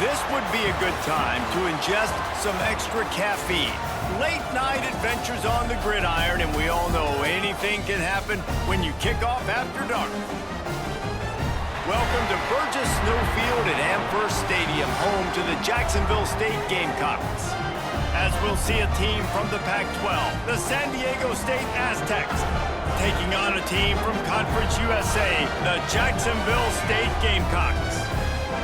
This would be a good time to ingest some extra caffeine. Late night adventures on the gridiron, and we all know anything can happen when you kick off after dark. Welcome to Burgess Snowfield at Amherst Stadium, home to the Jacksonville State Gamecocks. As we'll see a team from the Pac-12, the San Diego State Aztecs, taking on a team from Conference USA, the Jacksonville State Gamecocks.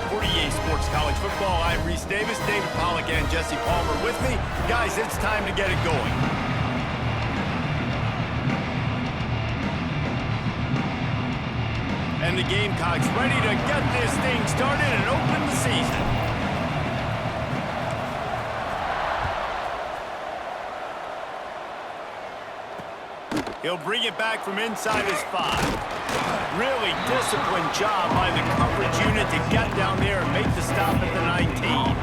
For EA Sports College Football, I'm Reese Davis, David Pollack, and Jesse Palmer with me. Guys, it's time to get it going. And the Gamecocks ready to get this thing started and open the season. He'll bring it back from inside his 5. Really disciplined job by the coverage unit to get down there and make the stop at the 19.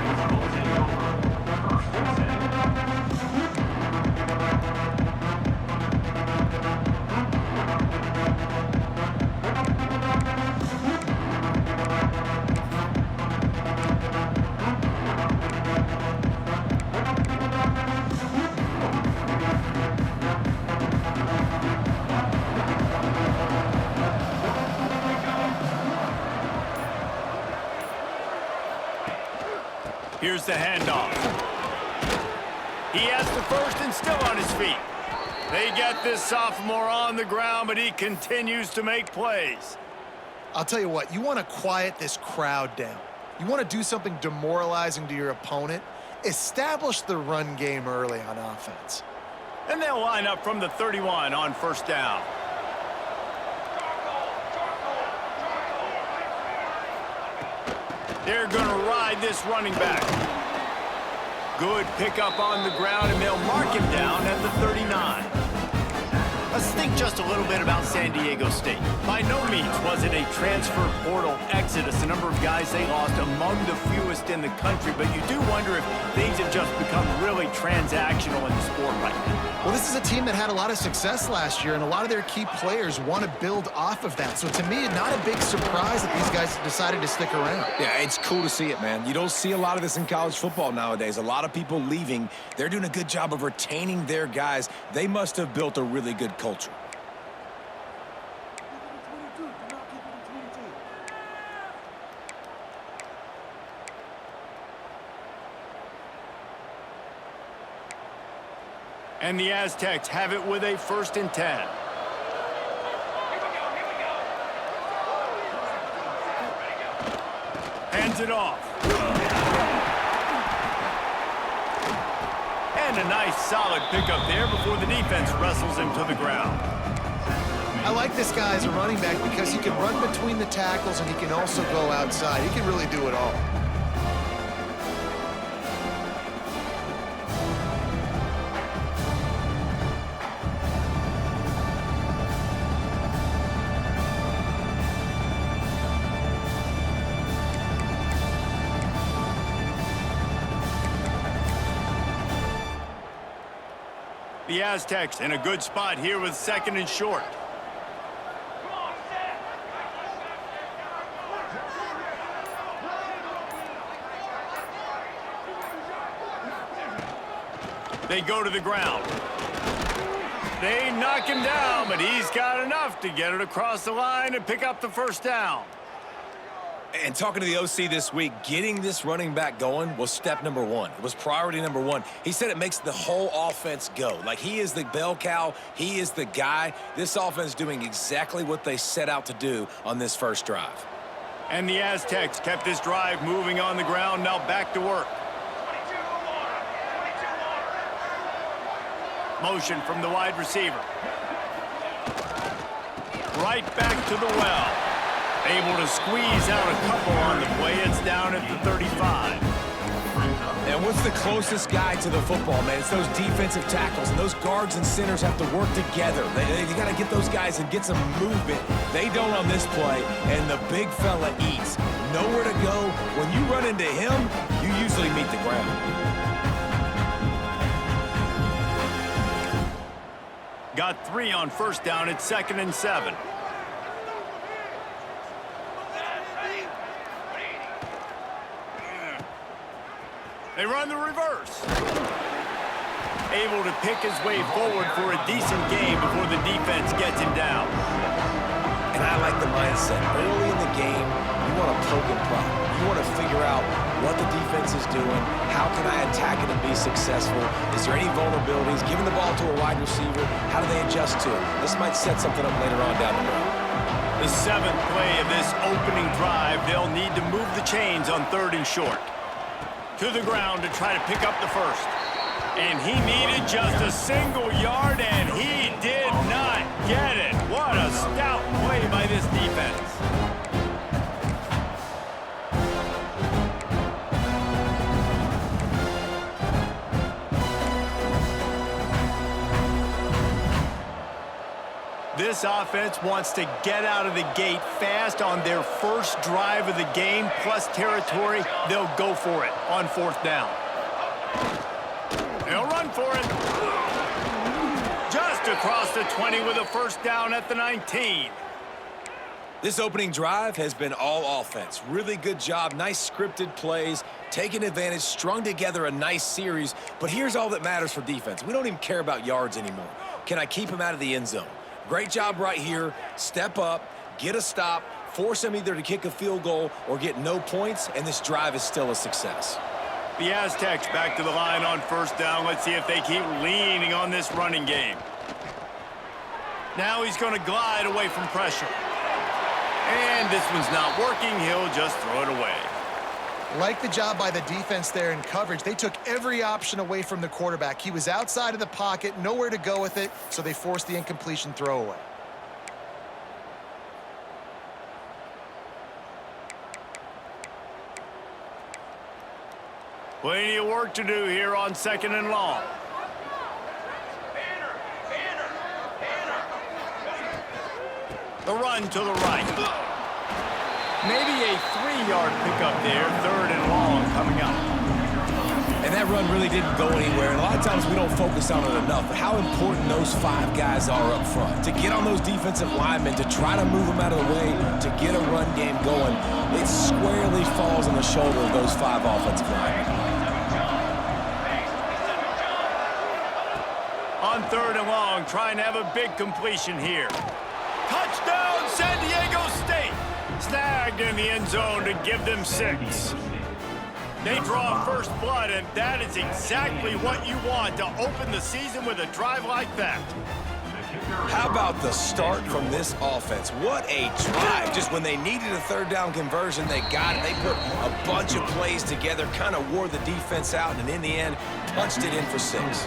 Here's the handoff. He has the first and still on his feet. They get this sophomore on the ground, but he continues to make plays. I'll tell you what, you want to quiet this crowd down. You want to do something demoralizing to your opponent. Establish the run game early on offense. And they'll line up from the 31 on first down. They're going to ride this running back. Good pickup on the ground, and they'll mark him down at the 39. Let's think just a little bit about San Diego State. By no means was it a transfer portal exodus. The number of guys they lost among the fewest in the country, but you do wonder if things have just become really transactional in the sport right now. Well, this is a team that had a lot of success last year, and a lot of their key players want to build off of that. So to me, not a big surprise that these guys decided to stick around. Yeah, it's cool to see it, man. You don't see a lot of this in college football nowadays. A lot of people leaving. They're doing a good job of retaining their guys. They must have built a really good culture. And the Aztecs have it with a 1st and 10. Hands it off. And a nice solid pickup there before the defense wrestles him to the ground. I like this guy as a running back because he can run between the tackles and he can also go outside. He can really do it all. The Aztecs in a good spot here with 2nd and short. They go to the ground. They knock him down, but he's got enough to get it across the line and pick up the 1st down. And talking to the OC this week, getting this running back going was step number 1. It was priority number 1. He said it makes the whole offense go. Like, he is the bell cow. He is the guy. This offense doing exactly what they set out to do on this first drive. And the Aztecs kept this drive moving on the ground. Now back to work. Motion from the wide receiver. Right back to the well. Able to squeeze out a couple on the play. It's down at the 35. And what's the closest guy to the football, man? It's those defensive tackles, and those guards and centers have to work together. They got to get those guys and get some movement. They don't on this play, and the big fella eats. Nowhere to go. When you run into him, you usually meet the ground. Got 3 on first down. It's 2nd and 7. They run the reverse. Able to pick his way forward for a decent game before the defense gets him down. And I like the mindset. Early in the game, you want to poke and prod. You want to figure out what the defense is doing. How can I attack it and be successful? Is there any vulnerabilities? Giving the ball to a wide receiver, how do they adjust to it? This might set something up later on down the road. The 7th play of this opening drive, they'll need to move the chains on 3rd and short. To the ground to try to pick up the first. And he needed just a single yard, and he did not get it. What a stout play by this defense. This offense wants to get out of the gate fast on their first drive of the game, plus territory. They'll go for it on 4th down. They'll run for it. Just across the 20 with a first down at the 19. This opening drive has been all offense. Really good job, nice scripted plays, taking advantage, strung together a nice series. But here's all that matters for defense. We don't even care about yards anymore. Can I keep him out of the end zone? Great job right here. Step up, get a stop, force him either to kick a field goal or get no points, and this drive is still a success. The Aztecs back to the line on 1st down. Let's see if they keep leaning on this running game. Now he's going to glide away from pressure. And this one's not working. He'll just throw it away. Like the job by the defense there in coverage. They took every option away from the quarterback. He was outside of the pocket, nowhere to go with it, so they forced the incompletion throwaway. Plenty of work to do here on 2nd and long. The run to the right. Maybe a 3-yard pickup there. 3rd and long coming up. And that run really didn't go anywhere. And a lot of times we don't focus on it enough. But how important those 5 guys are up front. To get on those defensive linemen, to try to move them out of the way, to get a run game going, it squarely falls on the shoulder of those 5 offensive linemen. On 3rd and long, trying to have a big completion here. Touchdown, San Diego State! Snagged in the end zone to give them 6. They draw first blood, and that is exactly what you want to open the season with a drive like that. How about the start from this offense? What a drive. Just when they needed a 3rd down conversion, they got it. They put a bunch of plays together, kind of wore the defense out, and in the end, punched it in for 6.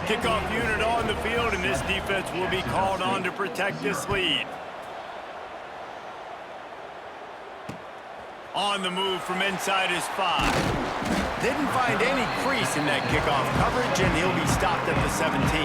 Kickoff unit on the field, and this defense will be called on to protect this lead. On the move from inside his 5. Didn't find any crease in that kickoff coverage, and he'll be stopped at the 17.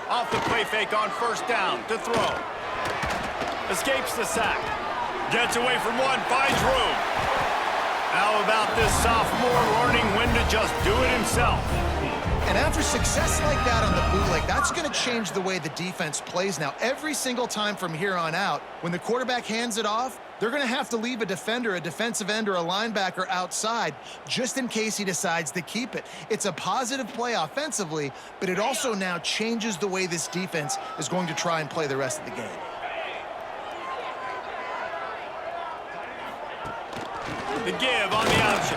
Off the play fake on 1st down to throw. Escapes the sack. Gets away from one, finds room. How about this sophomore learning when to just do it himself? And after success like that on the bootleg, that's going to change the way the defense plays now. Every single time from here on out, when the quarterback hands it off, they're going to have to leave a defender, a defensive end, or a linebacker outside just in case he decides to keep it. It's a positive play offensively, but it also now changes the way this defense is going to try and play the rest of the game. The give on the option.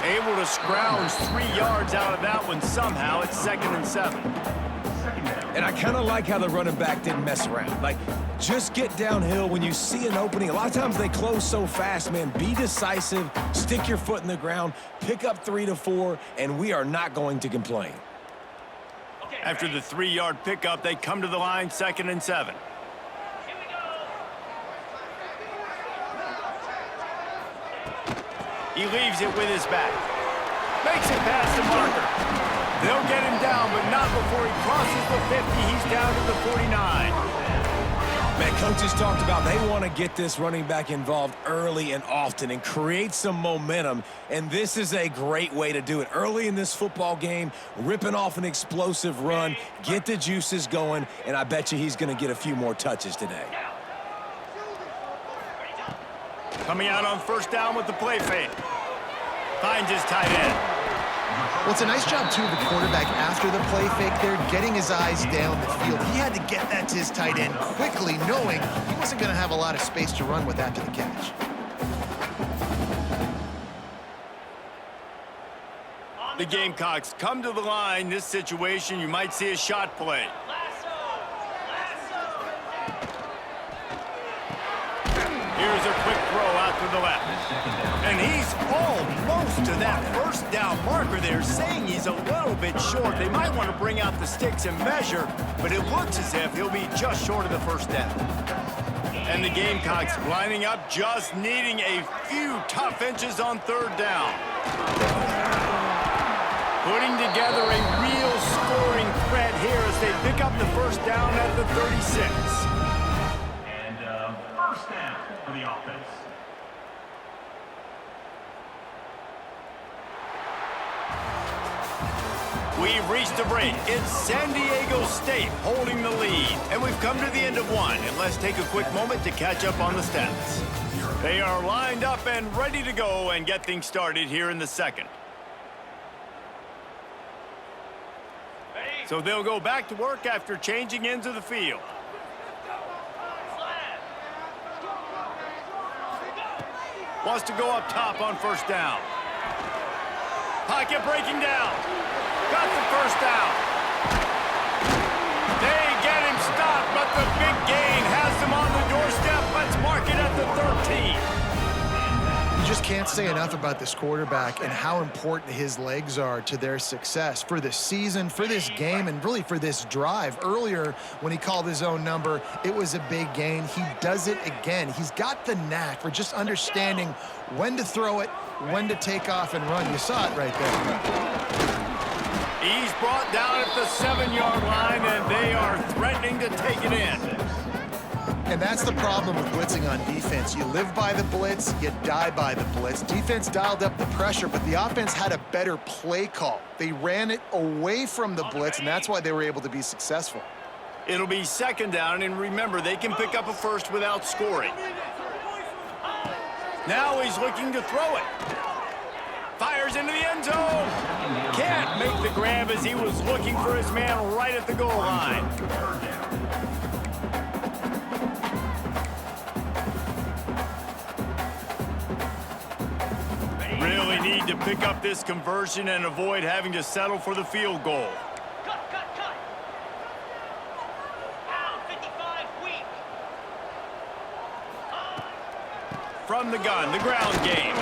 Able to scrounge 3 yards out of that one somehow. It's 2nd and 7. And I kind of like how the running back didn't mess around. Like, just get downhill when you see an opening. A lot of times they close so fast, man. Be decisive, stick your foot in the ground, pick up 3 to 4, and we are not going to complain. After the 3-yard pickup, they come to the line, 2nd and 7. He leaves it with his back. Makes it past the marker. They'll get him down, but not before he crosses the 50. He's down to the 49. Man, coaches talked about they want to get this running back involved early and often and create some momentum, and this is a great way to do it. Early in this football game, ripping off an explosive run, get the juices going, and I bet you he's going to get a few more touches today. Coming out on first down with the play fake. Finds his tight end. Well, it's a nice job, too, of the quarterback after the play fake there, getting his eyes down the field. He had to get that to his tight end quickly, knowing he wasn't going to have a lot of space to run with after the catch. The Gamecocks come to the line. This situation, you might see a shot play. Here's a quick throw out to the left. And he's almost to that first down marker there, saying he's a little bit short. They might want to bring out the sticks and measure, but it looks as if he'll be just short of the first down. And the Gamecocks lining up, just needing a few tough inches on third down. Putting together a real scoring threat here as they pick up the first down at the 36. First down for the offense. We've reached a break. It's San Diego State holding the lead. And we've come to the end of one. And let's take a quick moment to catch up on the stats. They are lined up and ready to go and get things started here in the second. So they'll go back to work after changing into the field. Wants to go up top on first down. Pocket breaking down. Got the first down. They get him stopped, but the big gain has them on the doorstep. Let's mark it at the 13. You just can't say enough about this quarterback and how important his legs are to their success for this season, for this game, and really for this drive. Earlier, when he called his own number, it was a big gain. He does it again. He's got the knack for just understanding when to throw it, when to take off and run. You saw it right there. He's brought down at the 7-yard line, and they are threatening to take it in. And that's the problem with blitzing on defense. You live by the blitz, you die by the blitz. Defense dialed up the pressure, but the offense had a better play call. They ran it away from the blitz, and that's why they were able to be successful. It'll be second down, and remember, they can pick up a first without scoring. Now he's looking to throw it. Fires into the end zone. Can't make the grab as he was looking for his man right at the goal line. Really need to pick up this conversion and avoid having to settle for the field goal. Cut. Down 55 weak. From the gun, the ground game.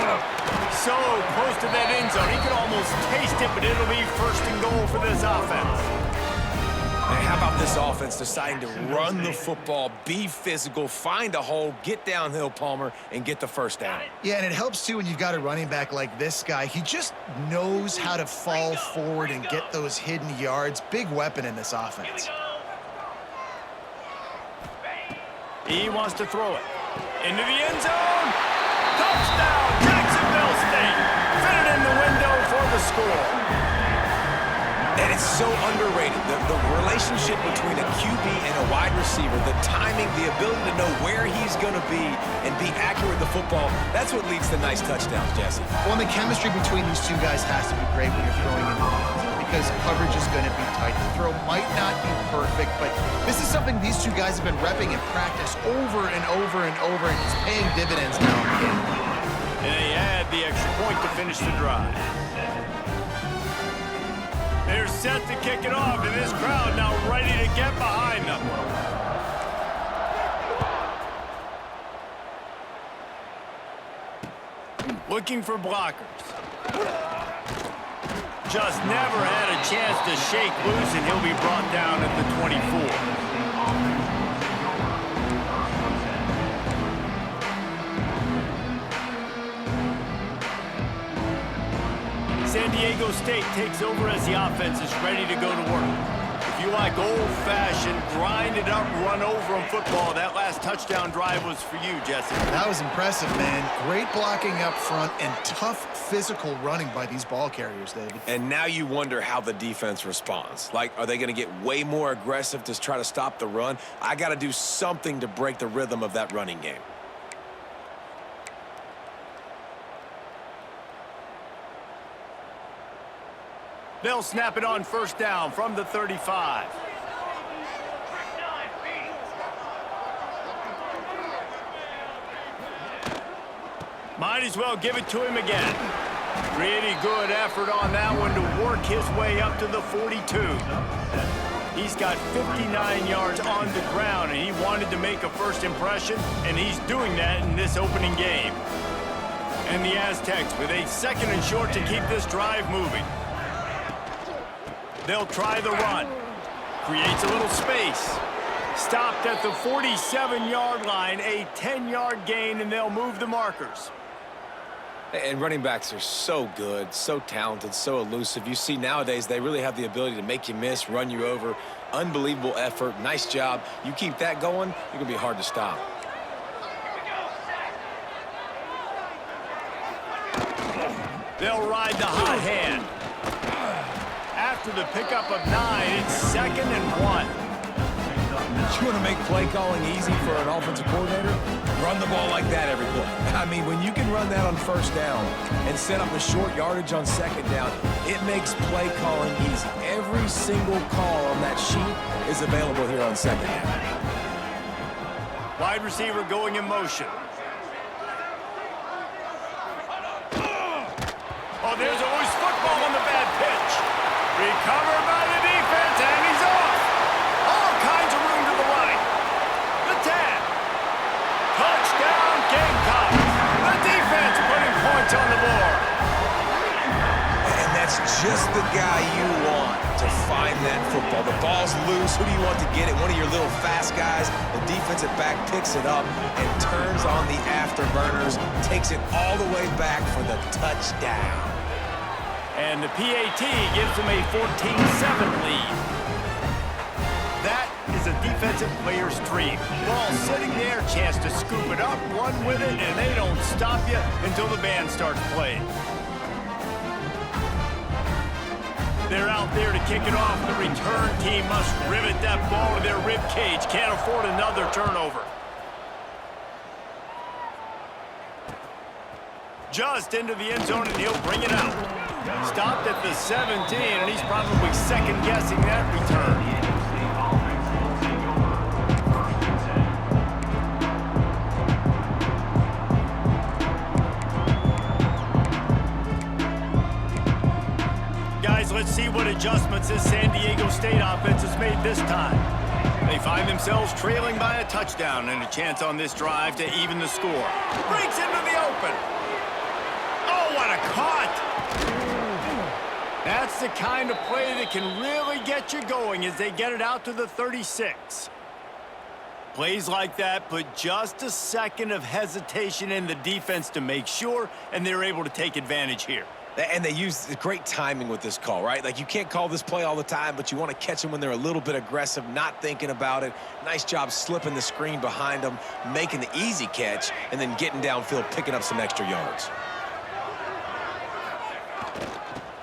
So close to that end zone, he could almost taste it, but it'll be first and goal for this offense. Hey, how about this offense deciding to run the football, be physical, find a hole, get downhill, Palmer, and get the first down? Yeah, and it helps, too, when you've got a running back like this guy. He just knows how to fall forward and get those hidden yards. Big weapon in this offense. He wants to throw it. Into the end zone. Touchdown, Jacksonville State. Fit it in the window for the score. And it's so underrated, the relationship between a QB and a wide receiver, the timing, the ability to know where he's going to be and be accurate with the football, that's what leads to nice touchdowns, Jesse. Well, and the chemistry between these two guys has to be great when you're throwing in the lanes because coverage is going to be tight. The throw might not be perfect, but this is something these two guys have been repping in practice over and over and over, and it's paying dividends now in the game. And they add the extra point to finish the drive. They're set to kick it off, and this crowd now ready to get behind them. Looking for blockers. Just never had a chance to shake loose, and he'll be brought down at the 24. San Diego State takes over as the offense is ready to go to work. If you like old-fashioned, grind-it-up, run-over-'em football. That last touchdown drive was for you, Jesse. That was impressive, man. Great blocking up front and tough physical running by these ball carriers, David. And now you wonder how the defense responds. Like, are they going to get way more aggressive to try to stop the run? I got to do something to break the rhythm of that running game. They'll snap it on first down from the 35. Might as well give it to him again. Pretty good effort on that one to work his way up to the 42. He's got 59 yards on the ground, and he wanted to make a first impression, and he's doing that in this opening game. And the Aztecs with a second and short to keep this drive moving. They'll try the run. Creates a little space. Stopped at the 47-yard line, a 10-yard gain, and they'll move the markers. And running backs are so good, so talented, so elusive. You see nowadays they really have the ability to make you miss, run you over. Unbelievable effort. Nice job. You keep that going, you're going to be hard to stop. They'll ride the hot hand. After the pickup of 9, it's 2nd and 1. You want to make play calling easy for an offensive coordinator? Run the ball like that every play. I mean, when you can run that on first down and set up a short yardage on second down, it makes play calling easy. Every single call on that sheet is available here on second down. Wide receiver going in motion. Oh, there's a loose football on the bad pitch. Recovered by the defense, and he's off. All kinds of room to the right. The 10. Touchdown, Gamecocks. The defense putting points on the board. And that's just the guy you want to find that football. The ball's loose. Who do you want to get it? One of your little fast guys. The defensive back picks it up and turns on the afterburners, takes it all the way back for the touchdown. And the PAT gives them a 14-7 lead. That is a defensive player's dream. Ball sitting there, chance to scoop it up, run with it, and they don't stop you until the band starts playing. They're out there to kick it off. The return team must rivet that ball to their rib cage. Can't afford another turnover. Just into the end zone, and he'll bring it out. Stopped at the 17, and he's probably second-guessing that return. Guys, let's see what adjustments this San Diego State offense has made this time. They find themselves trailing by a touchdown and a chance on this drive to even the score. Breaks into the open. Oh, what a cut! That's the kind of play that can really get you going as they get it out to the 36. Plays like that put just a second of hesitation in the defense to make sure, and they're able to take advantage here. And they use great timing with this call, right? Like, you can't call this play all the time, but you want to catch them when they're a little bit aggressive, not thinking about it. Nice job slipping the screen behind them, making the easy catch, and then getting downfield, picking up some extra yards.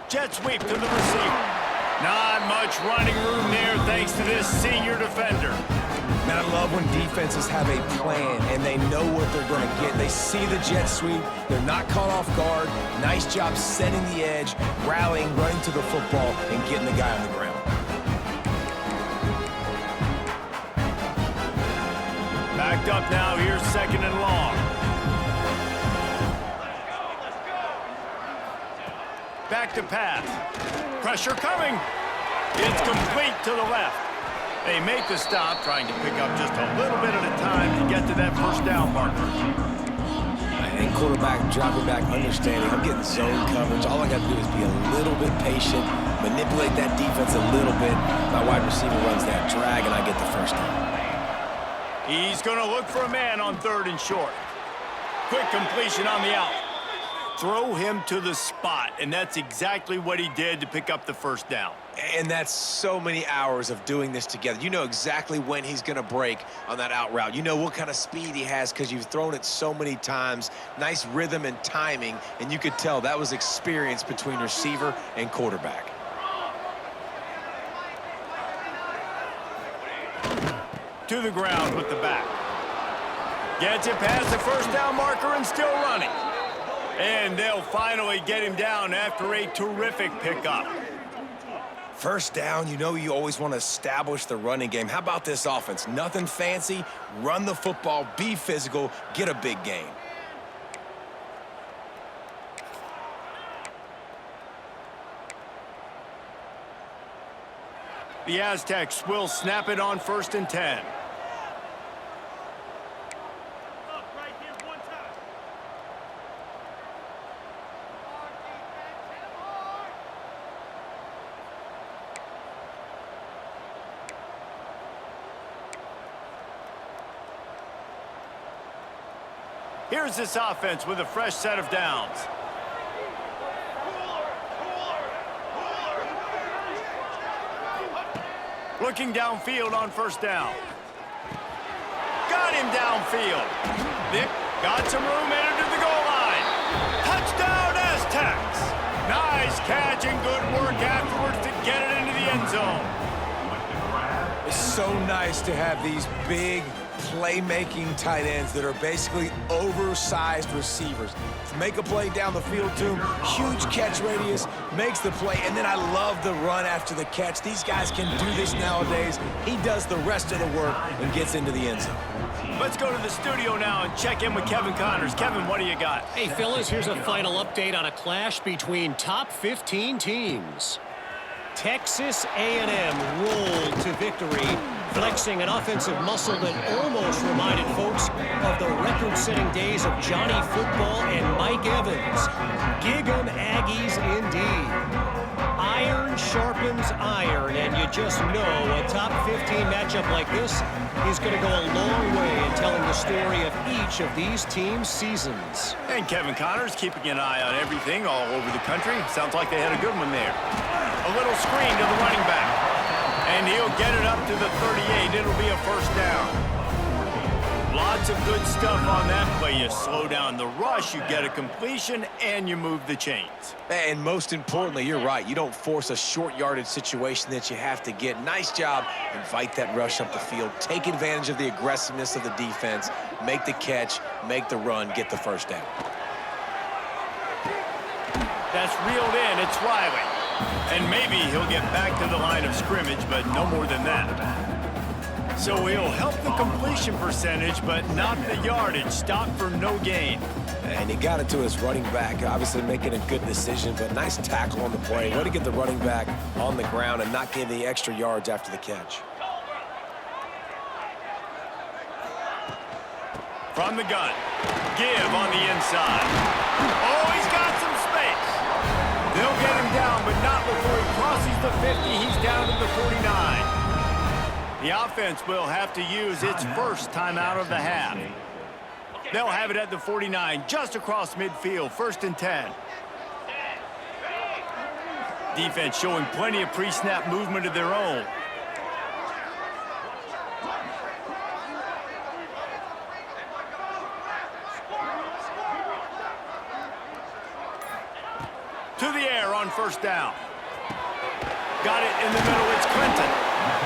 Jet sweep to the receiver. Not much running room there thanks to this senior defender. Man, I love when defenses have a plan and they know what they're going to get. They see the jet sweep. They're not caught off guard. Nice job setting the edge, rallying, running to the football, and getting the guy on the ground. Backed up now. Here's 2nd and long. Back to pass. Pressure coming. It's complete to the left. They make the stop, trying to pick up just a little bit at a time to get to that first down marker. And quarterback, dropping back, understanding. I'm getting zone coverage. All I got to do is be a little bit patient, manipulate that defense a little bit. My wide receiver runs that drag, and I get the first down. He's going to look for a man on 3rd and short. Quick completion on the out. throw him to the spot, and that's exactly what he did to pick up the first down. And that's so many hours of doing this together. You know exactly when he's going to break on that out route. You know what kind of speed he has because you've thrown it so many times. Nice rhythm and timing, and you could tell that was experience between receiver and quarterback. To the ground with the back. Gets it past the first down marker and still running. And they'll finally get him down after a terrific pickup. First down, you know you always want to establish the running game. How about this offense? Nothing fancy. Run the football, be physical, get a big gain. The Aztecs will snap it on 1st and 10. Here's this offense with a fresh set of downs. Looking downfield on 1st down. Got him downfield. Nick got some room, entered to the goal line. Touchdown, Aztecs. Nice catch and good work afterwards to get it into the end zone. It's so nice to have these big playmaking tight ends that are basically oversized receivers. Make a play down the field to him, huge catch radius, makes the play, and then I love the run after the catch. These guys can do this nowadays. He does the rest of the work and gets into the end zone. Let's go to the studio now and check in with Kevin Connors. Kevin, what do you got? Hey, fellas, here's a final update on a clash between top 15 teams. Texas A&M rolled to victory, flexing an offensive muscle that almost reminded folks of the record-setting days of Johnny Football and Mike Evans. Gig 'em Aggies indeed. Iron sharpens iron, and you just know a top 15 matchup like this is going to go a long way in telling the story of each of these teams' seasons. And Kevin Connors keeping an eye on everything all over the country. Sounds like they had a good one there. A little screen to the running back. And he'll get it up to the 38. It'll be a first down. Lots of good stuff on that play. You slow down the rush, you get a completion, and you move the chains. And most importantly, you're right. You don't force a short yardage situation that you have to get. Nice job. Invite that rush up the field. Take advantage of the aggressiveness of the defense. Make the catch, make the run, get the first down. That's reeled in. It's Riley. And maybe he'll get back to the line of scrimmage, but no more than that. So he'll help the completion percentage, but not the yardage. Stop for no gain. And he got it to his running back, obviously making a good decision, but nice tackle on the play. Way to get the running back on the ground and not give the extra yards after the catch. From the gun. Give on the inside. Oh, he's got some space. They'll get him down, but not before he crosses the 50. He's down to the 49. The offense will have to use its first timeout of the half. They'll have it at the 49, just across midfield, 1st and 10. Defense showing plenty of pre-snap movement of their own. To the air on 1st down. Got it in the middle, it's Clinton.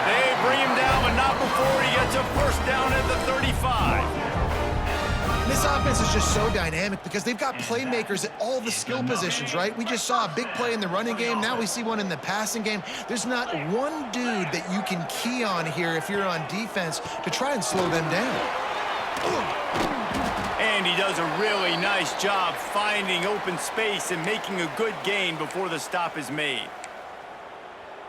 They bring him down, but not before he gets a first down at the 35. This offense is just so dynamic because they've got playmakers at all the skill positions, right? We just saw a big play in the running game. Now we see one in the passing game. There's not one dude that you can key on here if you're on defense to try and slow them down. And he does a really nice job finding open space and making a good gain before the stop is made.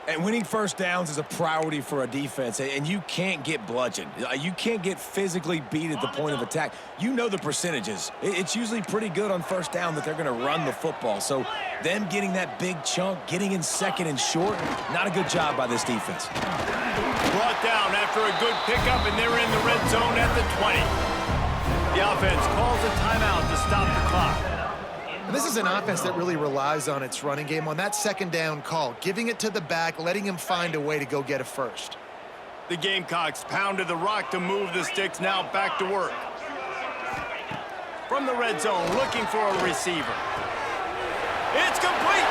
And winning first downs is a priority for a defense, and you can't get bludgeoned. You can't get physically beat at the point of attack. You know the percentages. It's usually pretty good on first down that they're going to run the football. So them getting that big chunk, getting in second and short, not a good job by this defense. Brought down after a good pickup, and they're in the red zone at the 20. The offense calls a timeout to stop the clock. And this is an offense that really relies on its running game on that second down call, giving it to the back, letting him find a way to go get a first. The Gamecocks pounded the rock to move the sticks, now back to work. From the red zone, looking for a receiver. It's complete,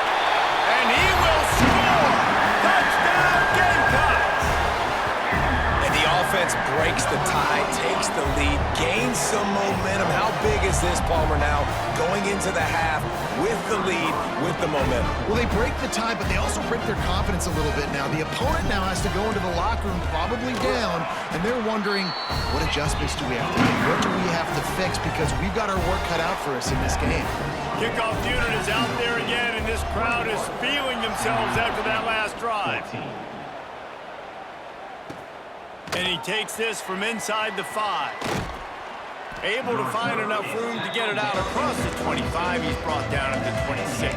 and he will score! Touchdown, Gamecocks! And the offense breaks the tie, takes the lead, gains some momentum. How big is this, Palmer, now going into the half with the lead, with the momentum? Well, they break the tie, but they also break their confidence a little bit now. The opponent now has to go into the locker room probably down, and they're wondering, what adjustments do we have to make? What do we have to fix? Because we've got our work cut out for us in this game. Kickoff unit is out there again, and this crowd is feeling themselves after that last drive. And he takes this from inside the 5. Able to find enough room to get it out across the 25. He's brought down at the 26.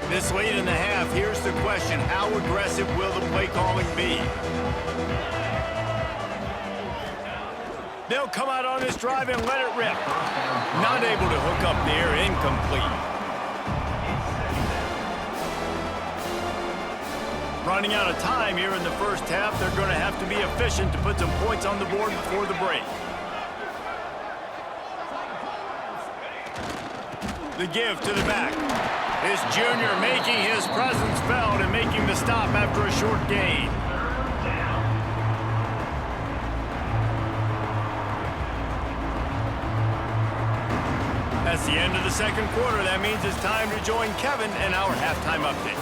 This late in the half, here's the question. How aggressive will the play calling be? They'll come out on this drive and let it rip. Not able to hook up there, incomplete. Running out of time here in the first half, they're going to have to be efficient to put some points on the board before the break. The give to the back. This junior making his presence felt and making the stop after a short gain. That's the end of the second quarter. That means it's time to join Kevin and our halftime update.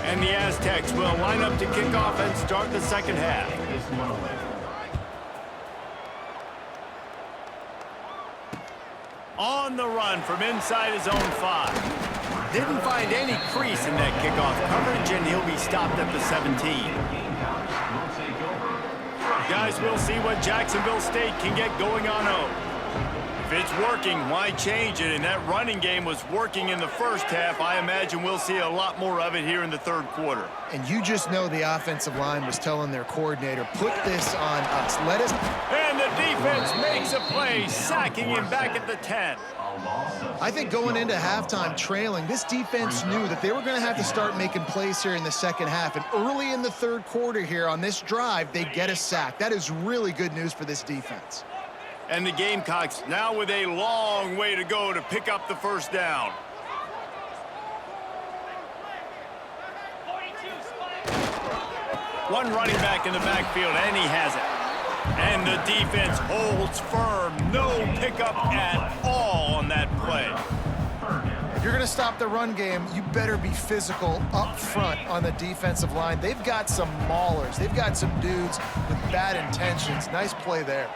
And the Aztecs will line up to kick off and start the second half. On the run from inside his own 5. Didn't find any crease in that kickoff coverage, and he'll be stopped at the 17. Guys, we'll see what Jacksonville State can get going on home. If it's working, why change it? And that running game was working in the first half. I imagine we'll see a lot more of it here in the third quarter. And you just know the offensive line was telling their coordinator, put this on us. Let us... And the defense makes a play, sacking him back at the 10. I think going into halftime trailing, this defense knew that they were going to have to start making plays here in the second half. And early in the third quarter here on this drive, they get a sack. That is really good news for this defense. And the Gamecocks now with a long way to go to pick up the first down. One running back in the backfield, and he has it. And the defense holds firm. No pickup at all on that play. If you're going to stop the run game, you better be physical up front on the defensive line. They've got some maulers. They've got some dudes with bad intentions. Nice play there.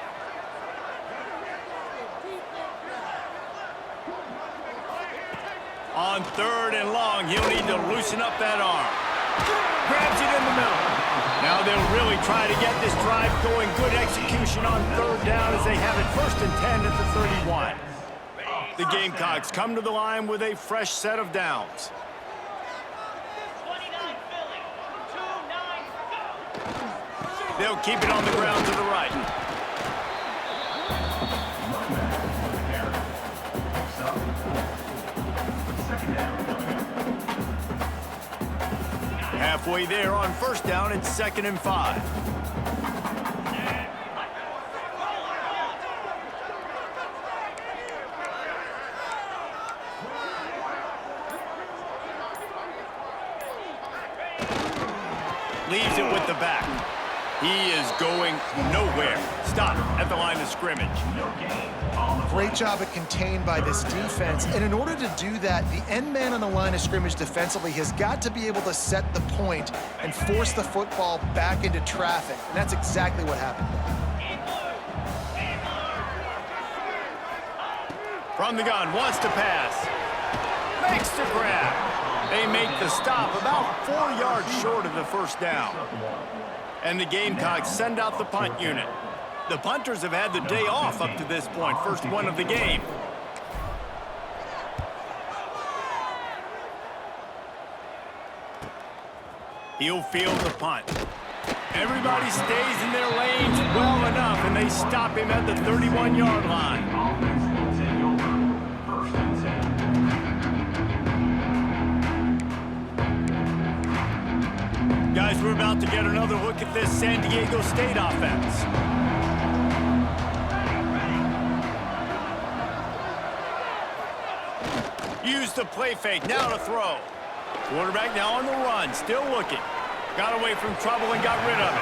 On third and long, he'll need to loosen up that arm. Grabs it in the middle. Now they'll really try to get this drive going. Good execution on third down as they have it 1st and 10 at the 31. The Gamecocks come to the line with a fresh set of downs. 29 Philly. 2-9 go. They'll keep it on the ground to the right. Halfway there on 1st down and 2nd and 5. Leaves it with the back. He is going nowhere. Stop at the line of scrimmage. Great job at contained by this defense. And in order to do that, the end man on the line of scrimmage defensively has got to be able to set the point and force the football back into traffic. And that's exactly what happened. From the gun, wants to pass. Makes the grab. They make the stop about 4 yards short of the 1st down. And the Gamecocks send out the punt unit. The punters have had the day off up to this point, first one of the game. He'll field the punt. Everybody stays in their lanes well enough, and they stop him at the 31-yard line. Offense will take over. First and 10. Guys, we're about to get another look at this San Diego State offense. Use the play fake, now to throw. Quarterback now on the run, still looking. Got away from trouble and got rid of it.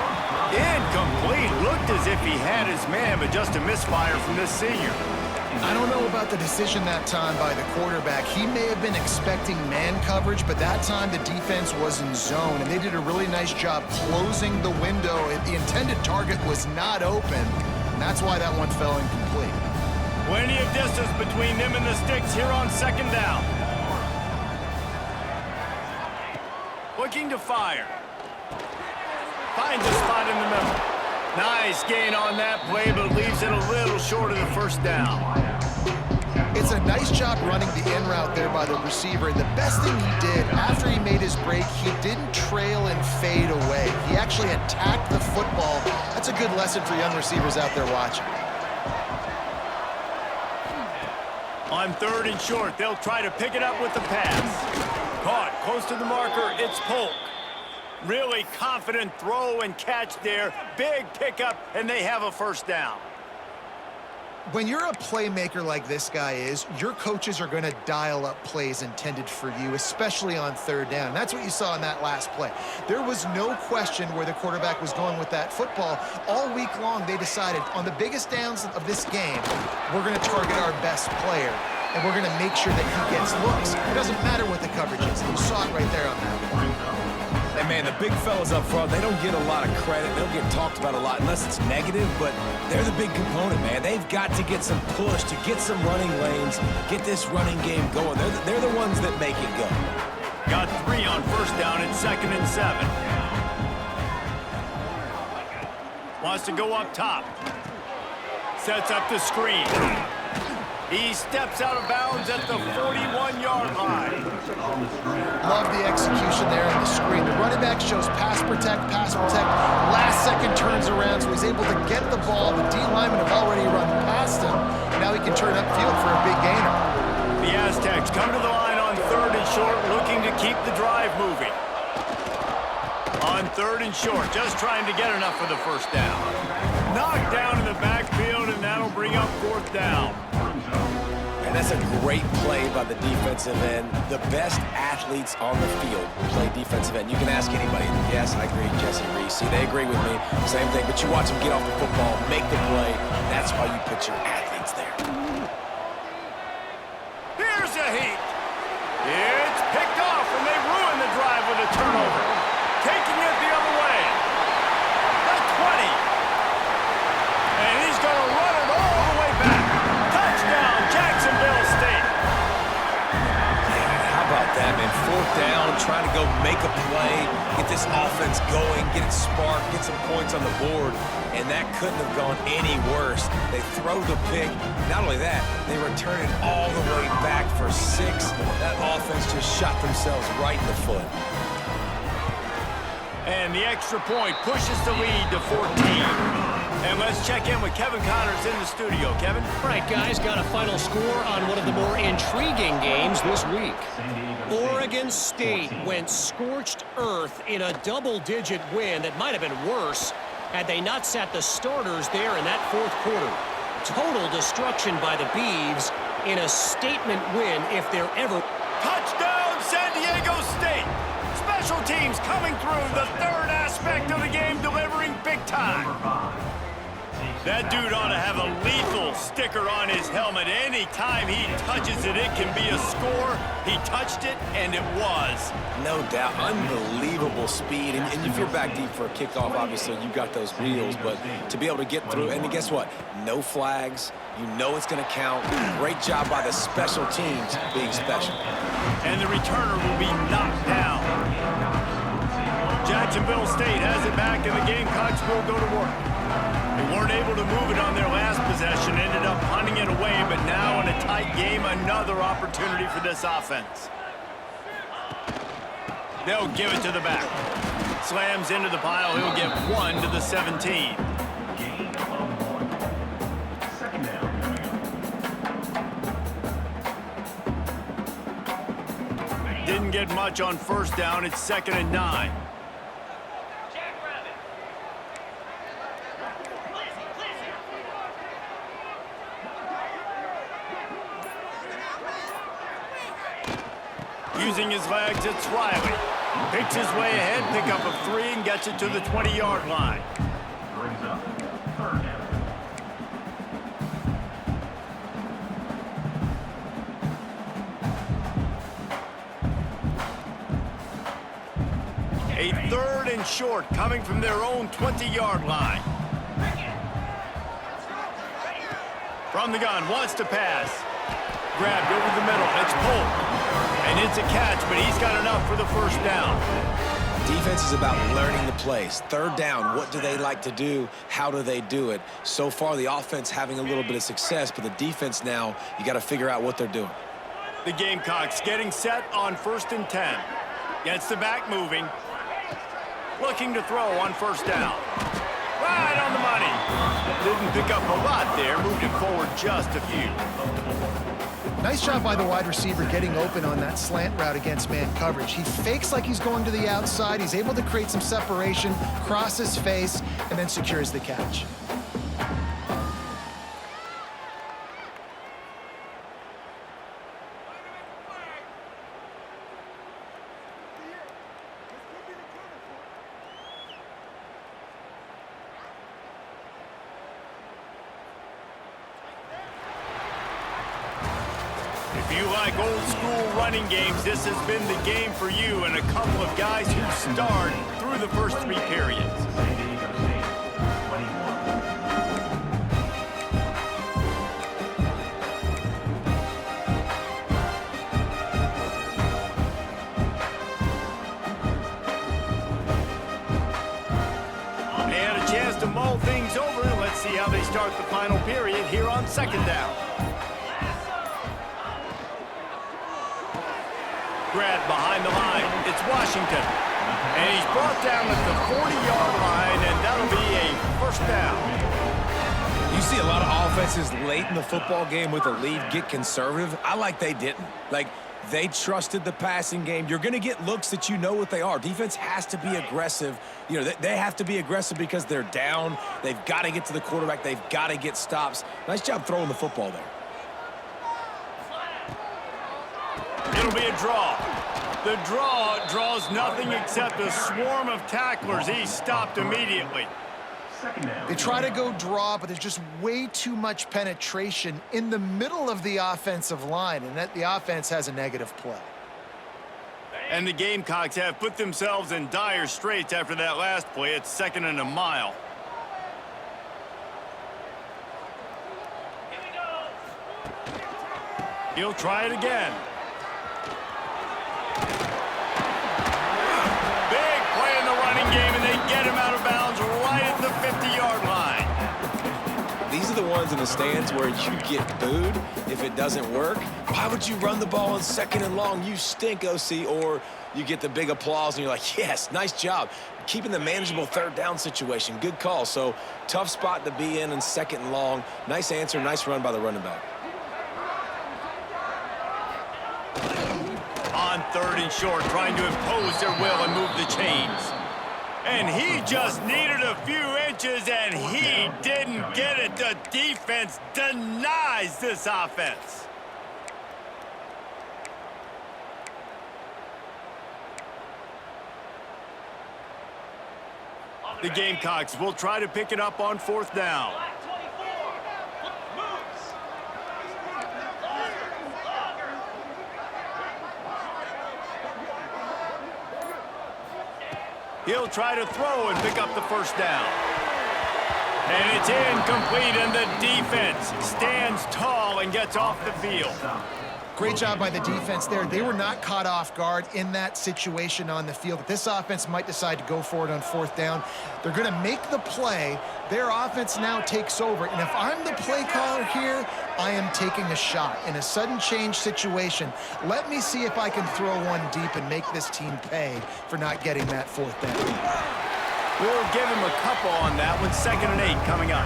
Incomplete, looked as if he had his man, but just a misfire from this senior. I don't know about the decision that time by the quarterback. He may have been expecting man coverage, but that time the defense was in zone, and they did a really nice job closing the window. The intended target was not open, and that's why that one fell incomplete. Plenty of distance between them and the sticks here on second down. Looking to fire. Finds a spot in the middle. Nice gain on that play, but leaves it a little short of the first down. It's a nice job running the in route there by the receiver. And the best thing he did after he made his break, he didn't trail and fade away. He actually attacked the football. That's a good lesson for young receivers out there watching. On third and short, they'll try to pick it up with the pass. Caught close to the marker, it's Polk. Really confident throw and catch there. Big pickup, and they have a first down. When you're a playmaker like this guy is, your coaches are going to dial up plays intended for you, especially on third down. That's what you saw in that last play. There was no question where the quarterback was going with that football. All week long, they decided on the biggest downs of this game, we're going to target our best player, and we're going to make sure that he gets looks. It doesn't matter what the coverage is. You saw it right there on that one. And man, the big fellas up front, they don't get a lot of credit. They don't get talked about a lot unless it's negative, but they're the big component, man. They've got to get some push, to get some running lanes, get this running game going. They're the ones that make it go. Got 3 on first down and 2nd and 7. Wants to go up top. Sets up the screen. He steps out of bounds at the 41-yard line. Love the execution there on the screen. The running back shows pass protect. Last second turns around, so he's able to get the ball. The D linemen have already run past him. Now he can turn upfield for a big gainer. The Aztecs come to the line on third and short, looking to keep the drive moving. On third and short, just trying to get enough for the first down. Knocked down in the backfield, and that'll bring up fourth down. And that's a great play by the defensive end. The best athletes on the field play defensive end. You can ask anybody. Yes, I agree, Jesse Reese. See, they agree with me. Same thing, but you watch them get off the football, make the play. That's why you put your athletes there. Here's a heat. It's picked off, and they ruin the drive with a turnover. Taking it the other way. The 20. And he's going to run it all the way back. Touchdown, Jacksonville State. Yeah, how about that, man? Fourth down, trying to go make a play, get this offense going, get it sparked, get some points on the board, and that couldn't have gone any worse. They throw the pick. Not only that, they return it all the way back for 6. That offense just shot themselves right in the foot. And the extra point pushes the lead to 14. And let's check in with Kevin Connors in the studio. Kevin? All right, guys, got a final score on one of the more intriguing games this week. Oregon State went scorched earth in a double-digit win that might have been worse had they not sat the starters there in that fourth quarter. Total destruction by the Beavs in a statement win if they're ever... Touchdown, San Diego State! Special teams coming through, the third aspect of the game, delivering big time. That dude ought to have a lethal sticker on his helmet. Anytime he touches it, it can be a score. He touched it, and it was. No doubt. Unbelievable speed. And if you're back deep for a kickoff, obviously you got those wheels. But to be able to get through, and guess what? No flags. You know it's going to count. Great job by the special teams being special. And the returner will be knocked down. Jacksonville Jacksonville State has it back, and the Gamecocks will go to work. They weren't able to move it on their last possession, ended up punting it away, but now in a tight game, another opportunity for this offense. They'll give it to the back. Slams into the pile. He'll get 1 to the 17. Gain of 1. Second down. Didn't get much on first down. It's 2nd and 9. Using his legs, it's Riley. Picks his way ahead, pick up of 3, and gets it to the 20-yard line. Brings up 3rd down. A 3rd and short coming from their own 20-yard line. From the gun, wants to pass. Grabbed over the middle, it's pulled. And it's a catch, but he's got enough for the first down. Defense is about learning the plays. 3rd down, what do they like to do? How do they do it? So far, the offense having a little bit of success, but the defense now, you got to figure out what they're doing. The Gamecocks getting set on 1st and 10. Gets the back moving. Looking to throw on 1st down. Right on the money. Didn't pick up a lot there, moved it forward just a few. Nice job by the wide receiver getting open on that slant route against man coverage. He fakes like he's going to the outside. He's able to create some separation, cross his face, and then secures the catch. If you like old school running games, this has been the game for you and a couple of guys who starred through the first 3 periods. San Diego State, 21. They had a chance to mull things over. Let's see how they start the final period here on 2nd down. Grab behind the line. It's Washington. And he's brought down at the 40-yard line, and that'll be a 1st down. You see a lot of offenses late in the football game with a lead get conservative. I like they didn't. Like, they trusted the passing game. You're going to get looks that you know what they are. Defense has to be aggressive. You know, they have to be aggressive because they're down. They've got to get to the quarterback. They've got to get stops. Nice job throwing the football there. It'll be a draw. The draw draws nothing except a swarm of tacklers. He's stopped immediately. Second down. They try to go draw, but there's just way too much penetration in the middle of the offensive line, and that the offense has a negative play. And the Gamecocks have put themselves in dire straits after that last play. It's 2nd and a mile. He'll try it again. Big play in the running game, and they get him out of bounds right at the 50-yard line. These are the ones in the stands where you get booed if it doesn't work. Why would you run the ball on 2nd and long? You stink, OC. Or you get the big applause, and you're like, yes, nice job. Keeping the manageable 3rd down situation. Good call. So tough spot to be in 2nd and long. Nice answer, nice run by the running back. On 3rd and short, trying to impose their will and move the chains. And he just needed a few inches, and he didn't get it. The defense denies this offense. The Gamecocks will try to pick it up on 4th down. He'll try to throw and pick up the 1st down. And it's incomplete, and the defense stands tall and gets off the field. Great job by the defense there. They were not caught off guard in that situation on the field. This offense might decide to go for it on 4th down. They're going to make the play. Their offense now takes over. And if I'm the play caller here, I am taking a shot. In a sudden change situation, let me see if I can throw one deep and make this team pay for not getting that 4th down. We'll give him a couple on that one. 2nd and 8 coming up.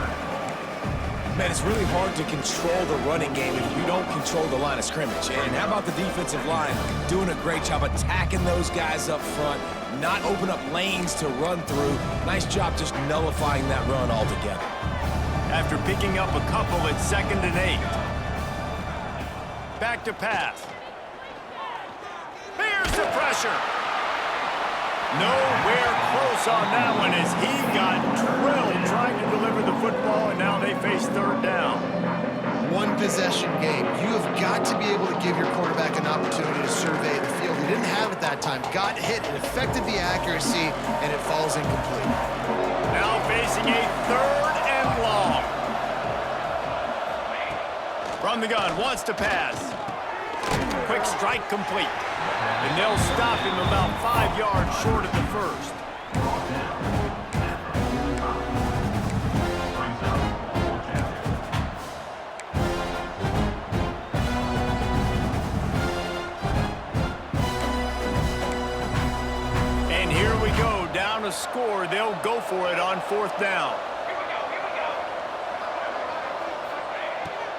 Man, it's really hard to control the running game if you don't control the line of scrimmage. And how about the defensive line doing a great job attacking those guys up front, not open up lanes to run through. Nice job just nullifying that run altogether. After picking up a couple, it's 2nd and 8. Back to pass. Here's the pressure. Nowhere close on that one as he got drilled trying to deliver the football, and now they face 3rd down. One possession game. You have got to be able to give your quarterback an opportunity to survey the field. He didn't have it that time. Got hit. It affected the accuracy, and it falls incomplete. Now facing a 3rd and long. From the gun, wants to pass. Quick strike complete. And they'll stop him about 5 yards short of the 1st. And here we go, down a score. They'll go for it on 4th down.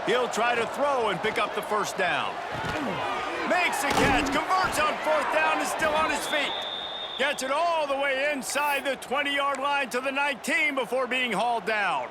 He'll try to throw and pick up the 1st down. Makes the catch, converts on 4th down, is still on his feet. Gets it all the way inside the 20-yard line to the 19 before being hauled down.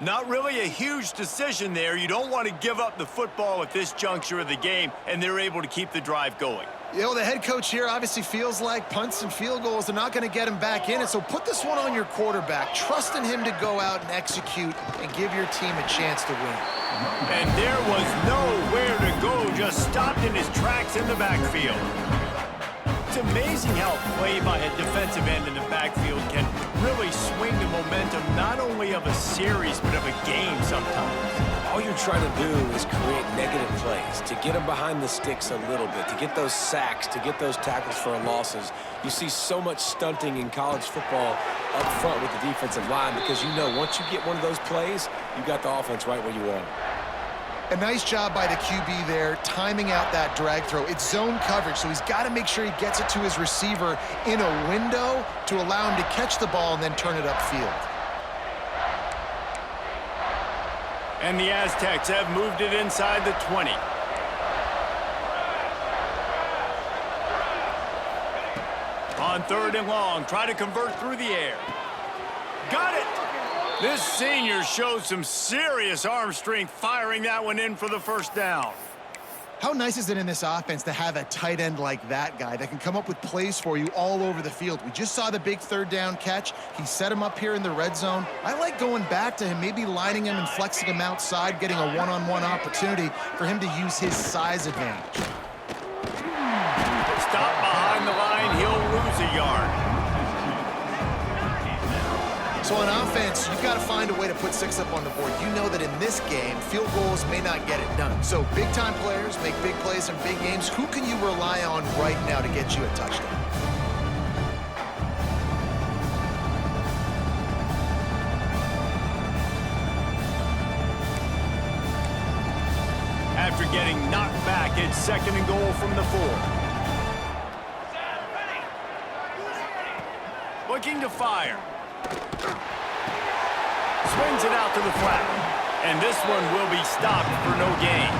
Not really a huge decision there. You don't want to give up the football at this juncture of the game, and they're able to keep the drive going. You know, the head coach here obviously feels like punts and field goals are not going to get him back in it, so put this one on your quarterback. Trust in him to go out and execute and give your team a chance to win. And there was nowhere to go, just stopped in his tracks in the backfield. It's amazing how play by a defensive end in the backfield can really swing the momentum not only of a series, but of a game sometimes. All you're trying to do is create negative plays, to get them behind the sticks a little bit, to get those sacks, to get those tackles for losses. You see so much stunting in college football up front with the defensive line because you know once you get one of those plays, you got the offense right where you want it. A nice job by the QB there, timing out that drag throw. It's zone coverage, so he's got to make sure he gets it to his receiver in a window to allow him to catch the ball and then turn it upfield. And the Aztecs have moved it inside the 20. On 3rd and long, try to convert through the air. Got it! This senior shows some serious arm strength firing that one in for the 1st down. How nice is it in this offense to have a tight end like that guy that can come up with plays for you all over the field? We just saw the big 3rd down catch. He set him up here in the red zone. I like going back to him, maybe lining him and flexing him outside, getting a one-on-one opportunity for him to use his size advantage. Stop behind the line, he'll lose a yard. So on offense, you've got to find a way to put 6 up on the board. You know that in this game, field goals may not get it done. So big-time players make big plays in big games. Who can you rely on right now to get you a touchdown? After getting knocked back, it's 2nd and goal from the 4. Looking to fire. Swings it out to the flat. And this one will be stopped for no gain.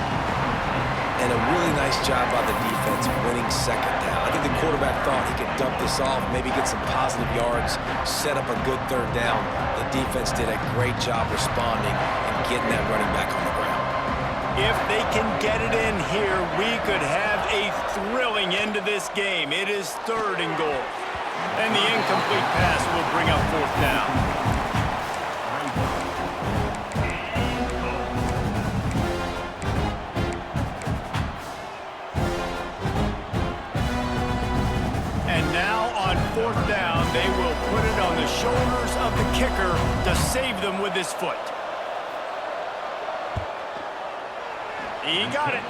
And a really nice job by the defense winning 2nd down. I think the quarterback thought he could dump this off, maybe get some positive yards, set up a good 3rd down. The defense did a great job responding and getting that running back on the ground. If they can get it in here, we could have a thrilling end to this game. It is 3rd and goal. And the incomplete pass will bring up 4th down. And now on 4th down, they will put it on the shoulders of the kicker to save them with his foot. He got it.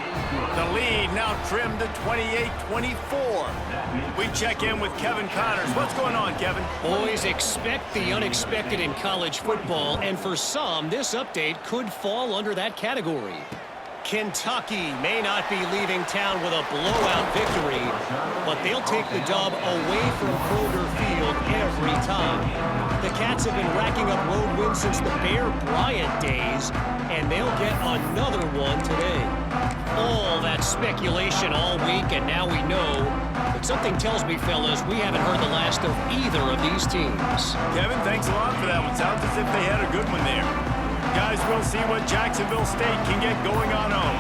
The lead now trimmed to 28-24. We check in with Kevin Connors. What's going on, Kevin? Boys, expect the unexpected in college football, and for some, this update could fall under that category. Kentucky may not be leaving town with a blowout victory, but they'll take the dub away from Kroger Field every time. The Cats have been racking up road wins since the Bear Bryant days, and they'll get another one today. All that speculation all week, and now we know. But something tells me, fellas, we haven't heard the last of either of these teams. Kevin, thanks a lot for that one. Sounds as if they had a good one there. Guys, we'll see what Jacksonville State can get going on home.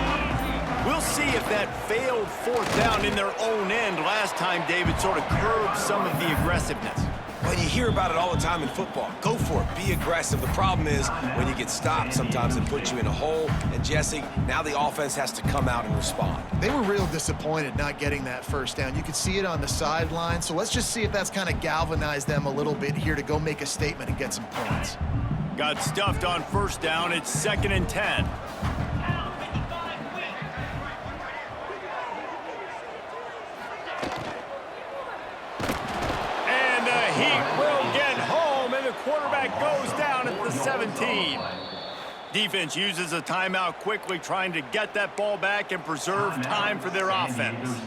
We'll see if that failed fourth down in their own end last time, David, sort of curbed some of the aggressiveness. Well, you hear about it all the time in football. Go for it. Be aggressive. The problem is when you get stopped, sometimes it puts you in a hole. And, Jesse, now the offense has to come out and respond. They were real disappointed not getting that first down. You could see it on the sideline. So let's just see if that's kind of galvanized them a little bit here to go make a statement and get some points. Got stuffed on first down. It's 2nd and 10. And the Heat will get home, and the quarterback goes down at the 17. Defense uses a timeout quickly, trying to get that ball back and preserve time for their offense.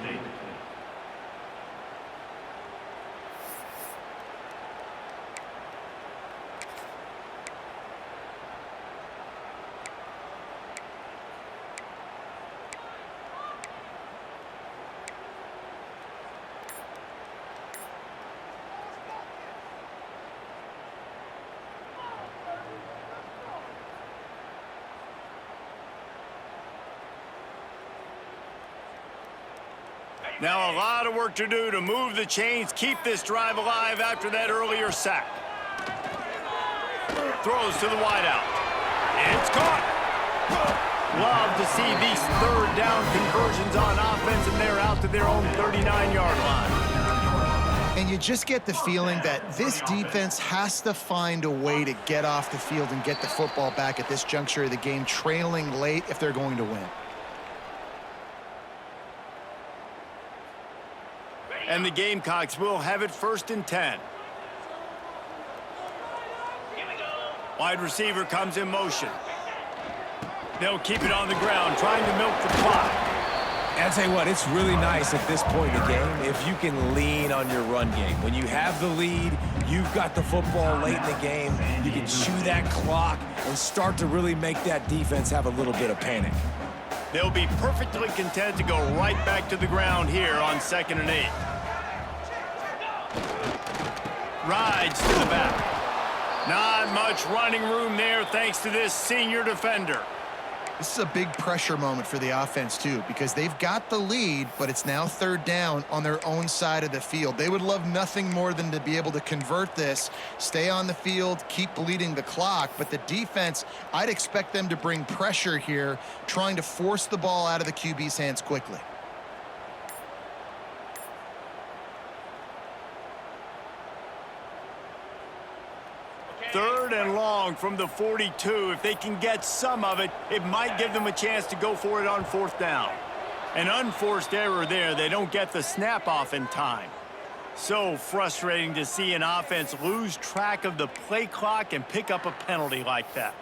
Now a lot of work to do to move the chains, keep this drive alive after that earlier sack. Throws to the wideout. It's caught. Love to see these third down conversions on offense, and they're out to their own 39-yard line. And you just get the feeling that this defense has to find a way to get off the field and get the football back at this juncture of the game, trailing late if they're going to win. And the Gamecocks will have it 1st and 10. Wide receiver comes in motion. They'll keep it on the ground, trying to milk the clock. I'll tell you what, it's really nice at this point in the game if you can lean on your run game. When you have the lead, you've got the football late in the game, you can chew that clock and start to really make that defense have a little bit of panic. They'll be perfectly content to go right back to the ground here on 2nd and 8. Rides to the back. Not much running room there thanks to this senior defender. This is a big pressure moment for the offense, too, because they've got the lead, but it's now 3rd down on their own side of the field. They would love nothing more than to be able to convert this, stay on the field, keep bleeding the clock. But the defense, I'd expect them to bring pressure here, trying to force the ball out of the QB's hands quickly. Third and long from the 42. If they can get some of it, it might give them a chance to go for it on 4th down. An unforced error there. They don't get the snap off in time. So frustrating to see an offense lose track of the play clock and pick up a penalty like that.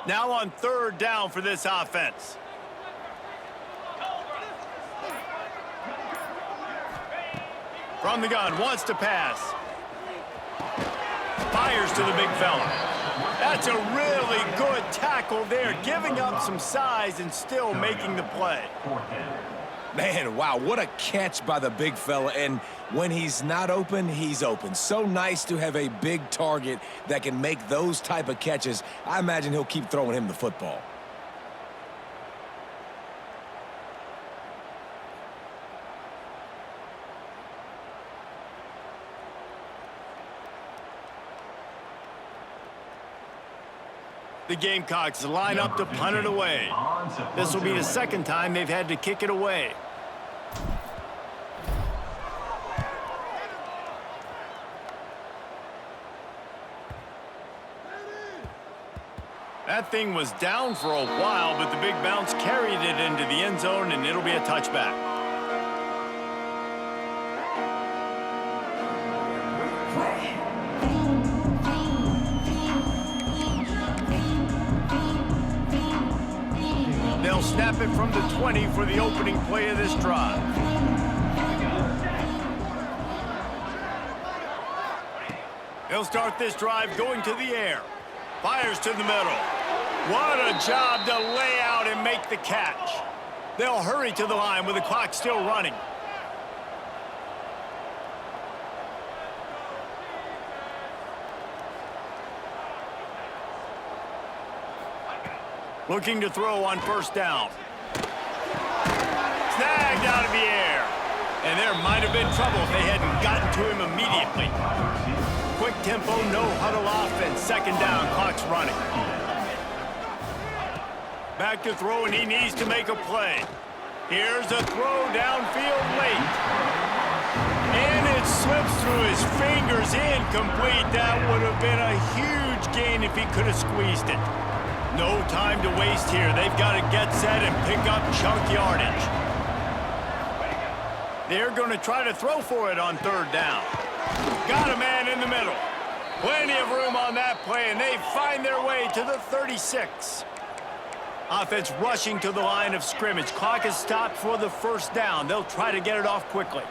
Now on 3rd down for this offense. From the gun, wants to pass. Fires to the big fella. That's a really good tackle there, giving up some size and still making the play. Man, wow, what a catch by the big fella. And when he's not open, he's open. So nice to have a big target that can make those type of catches. I imagine he'll keep throwing him the football. The Gamecocks line up to punt it away. This will be the second time they've had to kick it away. That thing was down for a while, but the big bounce carried it into the end zone, and it'll be a touchback. They'll snap it from the 20 for the opening play of this drive. They'll start this drive going to the air. Fires to the middle. What a job to lay out and make the catch. They'll hurry to the line with the clock still running. Looking to throw on first down. Snagged out of the air. And there might have been trouble if they hadn't gotten to him immediately. Quick tempo, no huddle offense. Second down, clock's running. Back to throw, and he needs to make a play. Here's a throw downfield late. And it slips through his fingers, incomplete. That would have been a huge gain if he could have squeezed it. No time to waste here. They've got to get set and pick up chunk yardage. They're going to try to throw for it on third down. Got a man in the middle. Plenty of room on that play, and they find their way to the 36. Offense rushing to the line of scrimmage. Clock is stopped for the first down. They'll try to get it off quickly.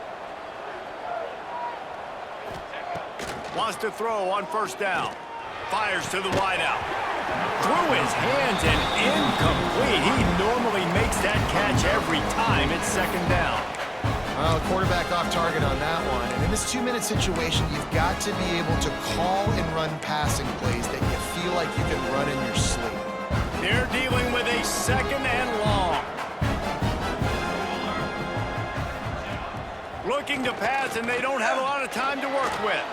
Wants to throw on first down. Fires to the wideout. Through his hands and incomplete. He normally makes that catch every time. It's second down. Well, quarterback off target on that one. And in this 2-minute situation, you've got to be able to call and run passing plays that you feel like you can run in your sleep. They're dealing with a second and long. Looking to pass, and they don't have a lot of time to work with.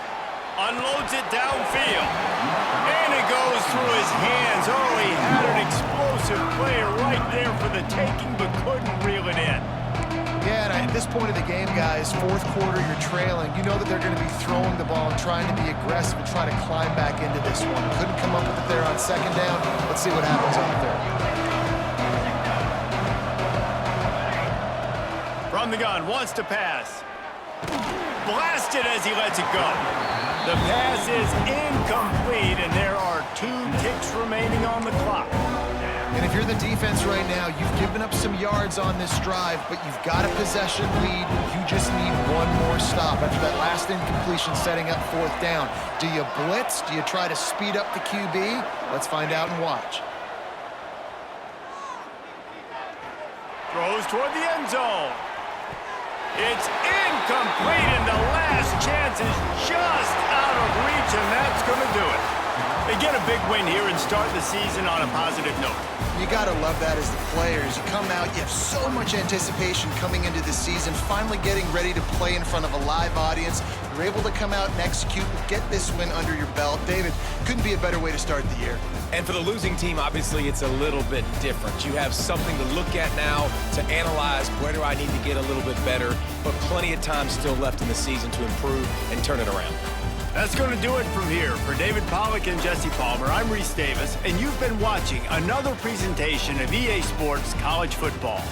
Unloads it downfield. And it goes through his hands. Oh, he had an explosive player right there for the taking, but couldn't reel it in. Yeah, and at this point of the game, guys, fourth quarter, you're trailing. You know that they're going to be throwing the ball and trying to be aggressive and try to climb back into this one. Couldn't come up with it there on second down. Let's see what happens on third. From the gun, wants to pass. Blasted as he lets it go. The pass is incomplete, and there are 2 ticks remaining on the clock. And if you're the defense right now, you've given up some yards on this drive, but you've got a possession lead. You just need one more stop after that last incompletion setting up fourth down. Do you blitz? Do you try to speed up the QB? Let's find out and watch. Throws toward the end zone. It's incomplete, and the last chance is just out of reach, and that's going to do it. They get a big win here and start the season on a positive note. You got to love that as the players. You come out, you have so much anticipation coming into the season, finally getting ready to play in front of a live audience. You're able to come out and execute and get this win under your belt. David, couldn't be a better way to start the year. And for the losing team, obviously, it's a little bit different. You have something to look at now to analyze where do I need to get a little bit better, but plenty of time still left in the season to improve and turn it around. That's going to do it from here. For David Pollack and Jesse Palmer, I'm Reese Davis, and you've been watching another presentation of EA Sports College Football.